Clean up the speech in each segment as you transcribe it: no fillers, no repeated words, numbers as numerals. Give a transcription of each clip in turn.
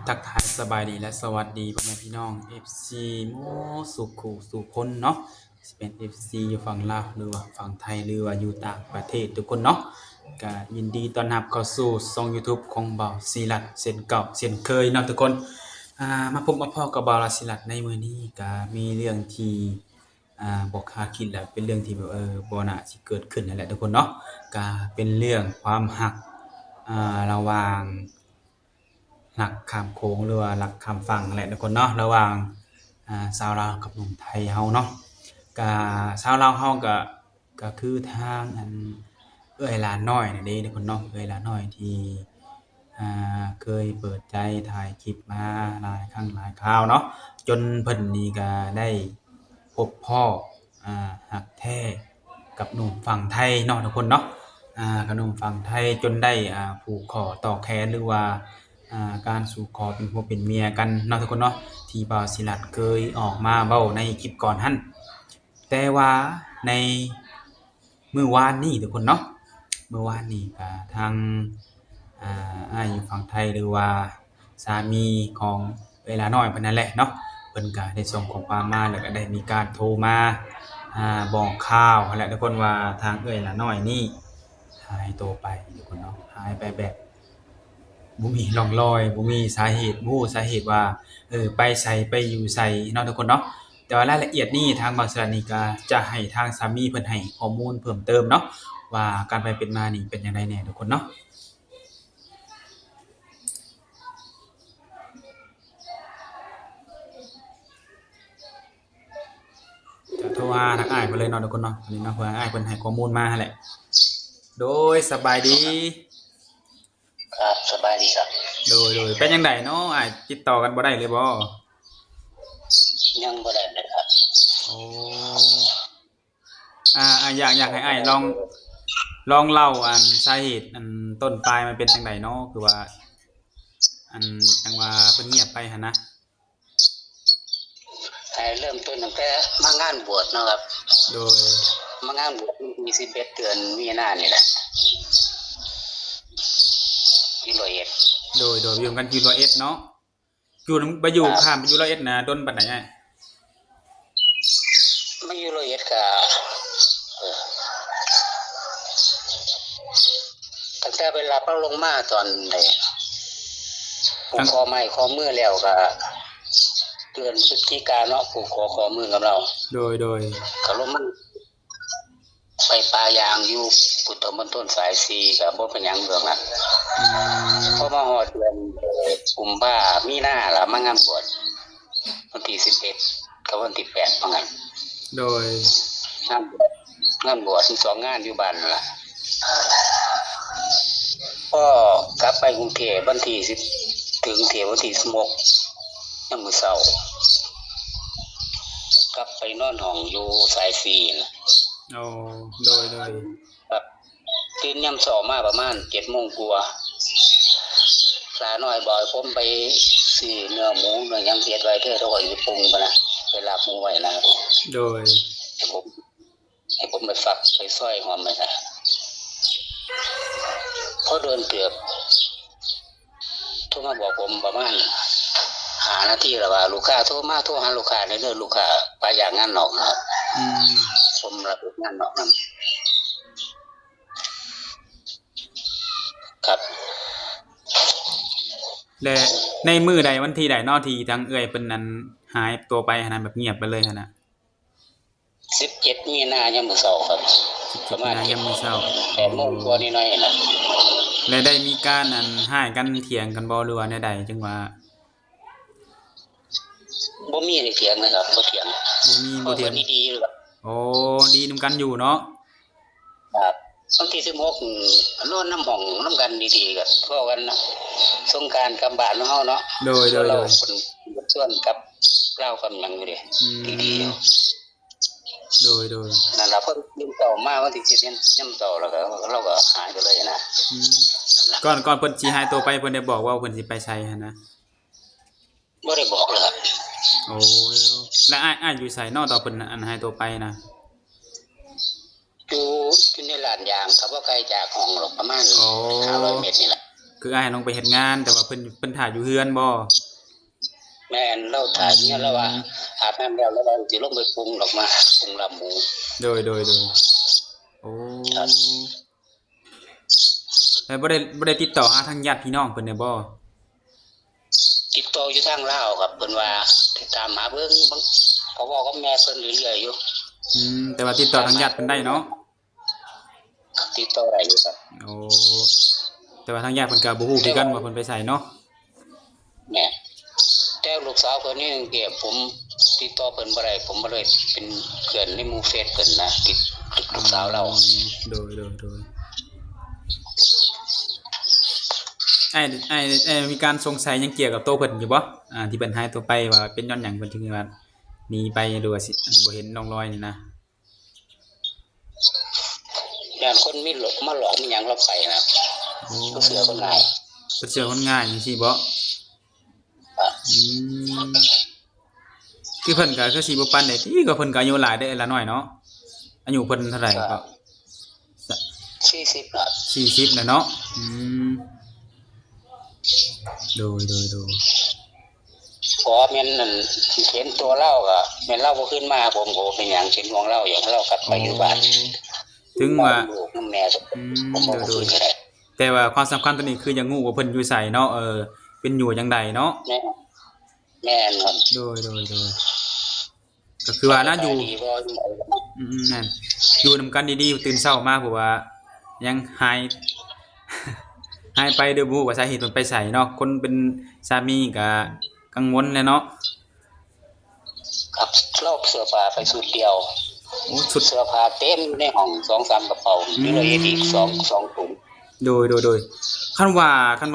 ทักทายสบายดีและสวัสดีพ่อแม่พี่น้อง FC โมสุขุสุคนเนาะสิเป็น FC อยู่ฝั่งลาวหรือว่าฝั่งไทยหรือว่าอยู่ต่างประเทศทุกคนเนาะก็ยินดีต้อนรับเข้าสู่ช่อง YouTube ของบ่าวศิลัดเช่นเก่าเช่นเคยเนาะทุกคนมาพบมาพ้อกับบ่าวศิลัดในมื้อนี้ก็มีเรื่องที่บ่คาดคิดและเป็นเรื่องที่แบบบ่น่าสิเกิดขึ้นนั่นแหละทุกคนเนาะก็เป็นเรื่องความรักระหว่าง หลักข้ามโขงหรือว่าหลักข้ามฝั่งนั่นแหละทุกคนเนาะระหว่างชาวลาวกับหนุ่มไทยเฮาเนาะก็ชาวลาวเฮาก็คือทางเอื้อยหลานน้อยนั่นเด้ทุกคนเนาะเอื้อยหลานน้อยที่เคยเปิดใจถ่ายคลิปมาหลายครั้งหลายคราวเนาะจนเพิ่นนี่ก็ได้พบพ้อรักแท้กับหนุ่มฝั่งไทยเนาะทุกคนเนาะกับหนุ่มฝั่งไทยจนได้ผูกคอต่อแขนหรือว่า การสู่ขอเป็นผัวเป็นเมียกันเนาะทุกคนเนาะที่บ่าวศิลัดเคยออกมาเว้าในคลิปก่อนหั้นแต่ว่าในมื้อวานนี้ทุกคนเนาะมื้อวานนี้ก็ทางอ้ายอยู่ฝั่งไทยหรือว่าสามีของเวลาน้อยเพิ่นนั่นแหละเนาะเพิ่นก็ได้ส่งข้อความมาแล้วก็ได้มีการโทรมาบอกข่าวนั่นแหละทุกคนว่าทางเอื้อยหลาน้อยนี่หายตัวไปทุกคนเนาะหายไปแบบบ่มีร่องรอยบ่มีสาเหตุบ่รู้สาเหตุว่าไปไสไปอยู่ไสเนาะทุกคนเนาะแต่ว่ารายละเอียดนี้ทางบางสถานีก็จะให้ทางสามีเพิ่นให้ข้อมูลเพิ่มเติมเนาะว่าการไปเป็นมานี่เป็นจังไดแหน่ทุกคนเนาะก็โทรหาทางอ้ายเพิ่นเลยเนาะทุกคนเนาะอันนี้เนาะเพื่ออ้ายเพิ่นให้ข้อมูลมาหั่นแหละโดยสบายดีครับสบายดีครับโดยเป็นจังไดเนาะอ้ายติดต่อกันบ่ได้เลยบ่ยังบ่ได้เลยครับโอ้อยากให้อ้ายลองเล่าสาเหตุต้นปลายมันเป็นจังไดเนาะคือว่าจังว่าเพิ่นเงียบไปหั่นนะให้เริ่มต้นตั้งแต่มางานบวชเนาะครับโดยมางานบวชมี11เดือนมีนานี่แหละที่ร้อยเอ็ดโดยอยู่กันอยู่ร้อยเอ็ดเนาะอยู่ไปอยู่ข้ามไปอยู่ร้อยเอ็ดน่ะดนปานใดอ้ายมาอยู่ร้อยเอ็ดก็ตั้งแต่เวลาเราลงมาตอนใดผูกคอไม้คอมือแล้วก็เดือนพฤศจิกายนเนาะผูกคอมือกับเราโดยก็ลงมาไปปลายางอยู่พุทธมณฑลสาย4ก็บ่เป็นหยังเรื่องนั้นพอมาฮอดเดือนกุมภามีนาล่ะมางานบวชวันที่11กับวันที่8ว่างั้นโดยงานบวช2งานอยู่บ้านนั่นล่ะก็กลับไปกรุงเทพวันที่10ถึงกรุงเทพวันที่16ยามมื้อเช้ากลับไปนอนห้องอยู่สาย4น่ะโอ้โดยครับตื่นยามเช้ามาประมาณ 7:00 นกว่าหลาน้อยบ่อยผมไปซื้อเนื้อหมูเนื้อหยังเฮ็ดไว้เด้อแล้วก็สิปรุงบ่นะไปลาบหมูไว้นะโดยให้ผมไปฝักไปซอยหอมไว้นะพอเดินเกือบโทรมาบอกผมประมาณ5นาทีแล้วว่าลูกค้าโทรหาลูกค้าเด้อลูกค้าไปอย่างงานนอกนะครับผมรับงานนอกนั้นครับและในมื้อใดวันที่ใดเนาะที่ทางเอื้อยเพิ่นนั้นหายตัวไปหั่นน่ะแบบเงียบไปเลยหั่นน่ะ17มีนายามมื้อเช้าครับประมาณยามมื้อเช้า8:00 นกว่านิดหน่อยน่ะและได้มีการฮ้ายกันเถียงกันบ่หรือว่าแนวใดจังว่าบ่มีได้เถียงนะครับบ่เถียงบ่เถียงดีๆอยู่ครับโอ้ดีนำกันอยู่เนาะครับวันที่16นอนน้ำห้องนำกันดีๆก็เว้ากันนะสงกรานต์กับบ้านเฮาเนาะโดยเราคนส่วนกับลาวกับหยังอยู่เด้ดีๆโดยนั่นล่ะเพิ่นลืมเจ้ามาวันที่7ยามเช้าแล้วก็เราก็หายไปเลยนะก่อนเพิ่นสิหายตัวไปเพิ่นได้บอกว่าเพิ่นสิไปไสหั่นนะบ่ได้บอกเลยครับโอ้แล้วอ้ายอยู่ไสเนาะตอนเพิ่นหายตัวไปนะอยู่ในลานยางครับบ่ไกลจากห้องหรอกประมาณ500 เมตรนี่แหละ คืออ้ายลงไปเฮ็ดงานแต่ว่าเพิ่นถ่ายอยู่เฮือนบ่แม่นเราถ่ายเนี่ยแล้วว่าอาบน้ำแล้วเราสิลงไปปรุงดอกมาปรุงลาบหมู โดยโอ้ ครับ แล้วบ่ได้ติดต่อหาทางญาติพี่น้องเพิ่นได้บ่ติดต่ออยู่ทางลาวครับเพิ่นว่าติดตามหาเบิ่งบางเขาบอกกับแม่เพิ่นเรื่อยๆอยู่ แต่ว่าติดต่อทางญาติเพิ่นได้เนาะ ติดต่อได้อยู่ครับ โอ้แต่ว่าทางญาติเพิ่นก็บ่ฮู้คือกันว่าเพิ่นไปไสเนาะ แม่แต่ลูกสาวเพิ่นนี่เก็บผมติดต่อเพิ่นบ่ได้ผมบ่เลยเป็นเพื่อนในหมู่เฟซเพิ่นนะติดลูกสาวเรา โดยไอ้มีการสงสัยหยังเกี่ยวกับตัวเพิ่นอยู่บ่ที่เพิ่นหายตัวไปว่าเป็นย้อนหยังเพิ่นถึงว่าหนีไปหรือว่าสิบ่เห็นร่องรอยนี่นะ ย่านคนมีหลอกมาหลอกมีหยังเราไปนะ โอ้ ก็เสือคนง่าย เพิ่นเชื่อคนง่ายจังซี่บ่ อ่ะ อืมคือเพิ่นก็คือสิบ่ปานใดติก็เพิ่นก็อายุหลายเด้อละน้อยเนาะอายุเพิ่นเท่าไหร่ก็ 40น่ะ 40แล้วเนาะโดยพอแม่นนั่นเห็นตัวเราก็แม่นเราบ่ขึ้นมาผมก็บ่เป็นหยังเป็นห่วงเราอย่างเรากลับไปอยู่บ้าน ถึงว่า ลูกแม่ผมบ่ โด ขึ้ ย นก็ได้ แต่ว่าความสำคัญตัวนี้คืออยากรู้ว่าเพิ่นอยู่ไสเนาะเป็นอยู่จังใดเนาะ แม่นครับ โดยก็คือว่าน่าอยู่ ดีบ่อยู่ไหน นั่นอยู่นำกันดีๆตื่นเช้ามาเพราะว่ายังหาย หายไปโดยบ่รู้ว่าสาเหตุมันไปไสเนาะคนเป็นสามีก็กังวลแหละเนาะ ครับเราเสื้อผ้าไปสุดเดียว โอ้สุด เสื้อผ้าเต็มในห้อง 2-3 กระเป๋ามีเลยอีก2ถุง โดยคันว่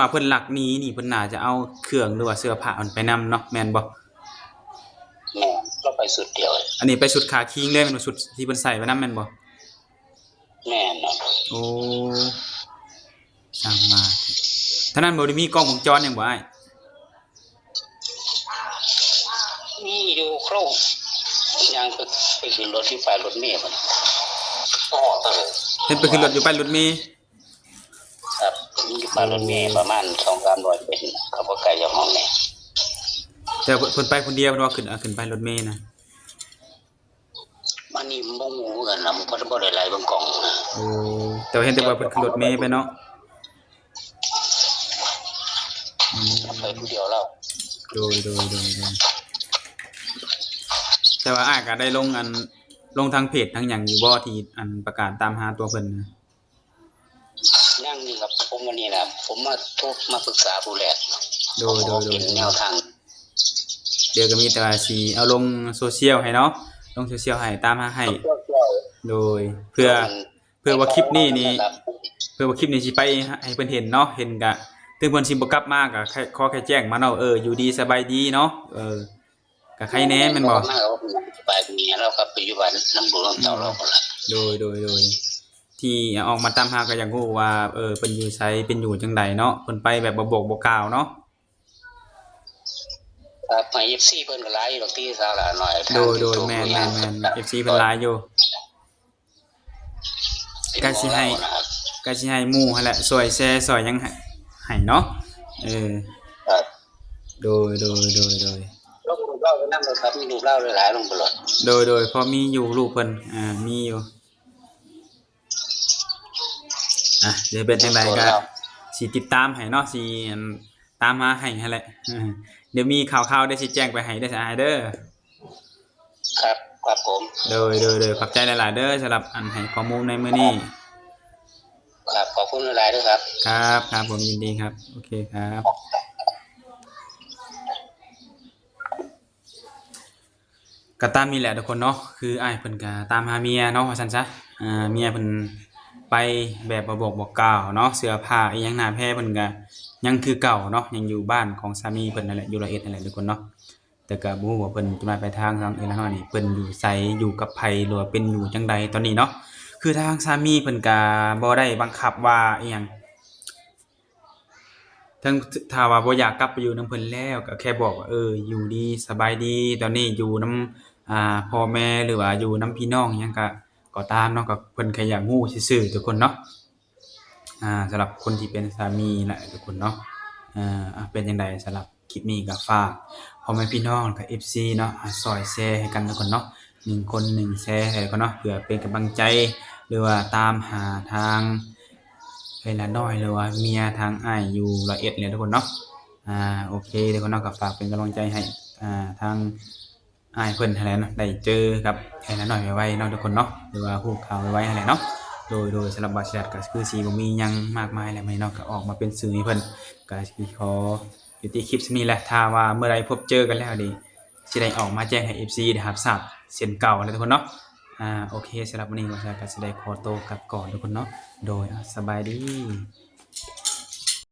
าเพิ่นลักหนีนี่เพิ่นน่าจะเอาเครื่องหรือว่าเสื้อผ้ามันไปนำเนาะแม่นบ่ แม่เราไปสุดเดียว อันนี้ไปสุดขาคิงเลยแม่นบ่สุดที่เพิ่นใส่ไว้นำแม่นบ่ แม่นเนาะ โอ้ช่างมาท่านั้นบ่ได้มีกล้องวงจรหยังบ่อ้าย มีอยู่โครงยังไปขึ้นรถที่ป้ายรถเมล์มันอ๋อตลอด เห็นไปขึ้นรถอยู่ป้ายรถเมล์ ครับมีอยู่ป้ายรถเมล์ประมาณ 2-300 เป็นเขาบ่ไกลจากห้องแม่ แต่เพิ่นไปคนเดียวเพิ่นว่าขึ้นป้ายรถเมล์นะ มันนี่บ่ฮู้กันนะมันบ่ได้ไล่เบิ่งกล้องนะ โอ้แต่ว่าเห็นแต่ว่าเพิ่นขึ้นรถเมล์ไปเนาะ ไปผู้เดียวแล้ว โดยแต่ว่าอ้ายก็ได้ลงทางเพจทางหยังอยู่บ่ที่ประกาศตามหาตัวเพิ่นนะ ยังนี่ครับผมวันนี้นะผมมาโทรมาปรึกษาผู้แลก โดย เป็นแนวทาง เดี๋ยวก็มีแต่ว่าสิเอาลงโซเชียลให้เนาะลงโซเชียลให้ตามหาให้โดยเพื่อว่าคลิปนี้สิไปให้เพิ่นเห็นเนาะเห็นก็ถึงเพิ่นสิบ่กลับมาก็ขอแค่แจ้งมาเนาะอยู่ดีสบายดีเนาะก็ใครแหน่แม่นบ่ มาก็ไปมีเราครับไปอยู่บ้านน้ำดูน้ำเต่าเราพุ่นล่ะ โดยที่ออกมาตามหาก็อยากรู้ว่าเพิ่นอยู่ไสเป็นอยู่จังใดเนาะเพิ่นไปแบบบ่บอกบ่กล่าวเนาะ ครับมา FC เพิ่นก็หลายอยู่ดอกที่สาระหน่อย โดยแม่น FC เพิ่นหลายอยู่ก็สิให้หมู่หั่นแหละช่วยแชร์ช่วยหยังให้เนาะครับ โดยลงรูปเล่าไว้นำเลยครับมีรูปเล่าหลายๆลงไปเลย โดยพอมีอยู่รูปเพิ่นมีอยู่เดี๋ยวเป็นจังไดก็สิติดตามให้เนาะสิตามมาให้หั่นแหละเดี๋ยวมีข่าวๆได้สิแจ้งไปให้ได้อเด้อ ครับครับผม โดยขอบใจหลายๆเด้อสำหรับให้ข้อมูลในมื้อนี้ ครับขอบคุณหลายๆด้วยครับ ครับผมยินดีครับโอเคครับก็ตามนี้แหละทุกคนเนาะคืออ้ายเพิ่นก็ตามหาเมียเนาะว่าซั่นซะเมียเพิ่นไปแบบบ่บอกบ่กล่าวเนาะเสื้อผ้าอีหยังหน้าแพรเพิ่นก็ยังคือเก่าเนาะยังอยู่บ้านของสามีเพิ่นนั่นแหละอยู่ร้อยเอ็ดนั่นแหละทุกคนเนาะแต่ก็บ่ฮู้ว่าเพิ่นจะมาไปทางละน้อยนี่เพิ่นอยู่ไสอยู่กับไผหรือว่าเป็นอยู่จังใดตอนนี้เนาะคือทางสามีเพิ่นก็บ่ได้บังคับว่าอีหยังทั้งถ้าว่าบ่อยากกลับไปอยู่นำเพิ่นแล้วก็แค่บอกว่าอยู่ดีสบายดีตอนนี้อยู่นำพ่อแม่หรือว่าอยู่นำพี่น้องหยังก็ตามเนาะก็เพิ่นแค่อยากฮู้ซื่อๆทุกคนเนาะ สำหรับคนที่เป็นสามีแหละทุกคนเนาะเป็นจังไดสำหรับคลิปนี้ก็ฝากพ่อแม่พี่น้องกับ FC เนาะช่วยแชร์ให้กันทุกคนเนาะ1คน1แชร์ให้กันเนาะเพื่อเป็นกำลังใจหรือว่าตามหาทางเวลาน้อยหรือว่าเมียทางอ้ายอยู่ร้อยเอ็ดเนี่ยทุกคนเนาะโอเคทุกคนเนาะก็ฝากเป็นกำลังใจให้ทางอ้ายเพิ่นนั่นแหละเนาะได้เจอกับเวลาน้อยไวๆเนาะทุกคนเนาะหรือว่าฮู้ข่าวไวๆนั่นแหละเนาะ โดยสำหรับบาสิลัดก็คือสิบ่มีหยังมากมายแล้วมื้อนี้เนาะก็ออกมาเป็นสื่อให้เพิ่นก็สิขอยุติคลิปส่ำนี้แหละถ้าว่าเมื่อใดพบเจอกันแล้วนี่สิได้ออกมาแจ้งให้ FC ได้รับทราบเช่นเก่าแล้วทุกคนเนาะโอเคสำหรับวันนี้บาสิลัดก็สิได้ขอตัวกลับก่อนทุกคนเนาะโดยสบายดี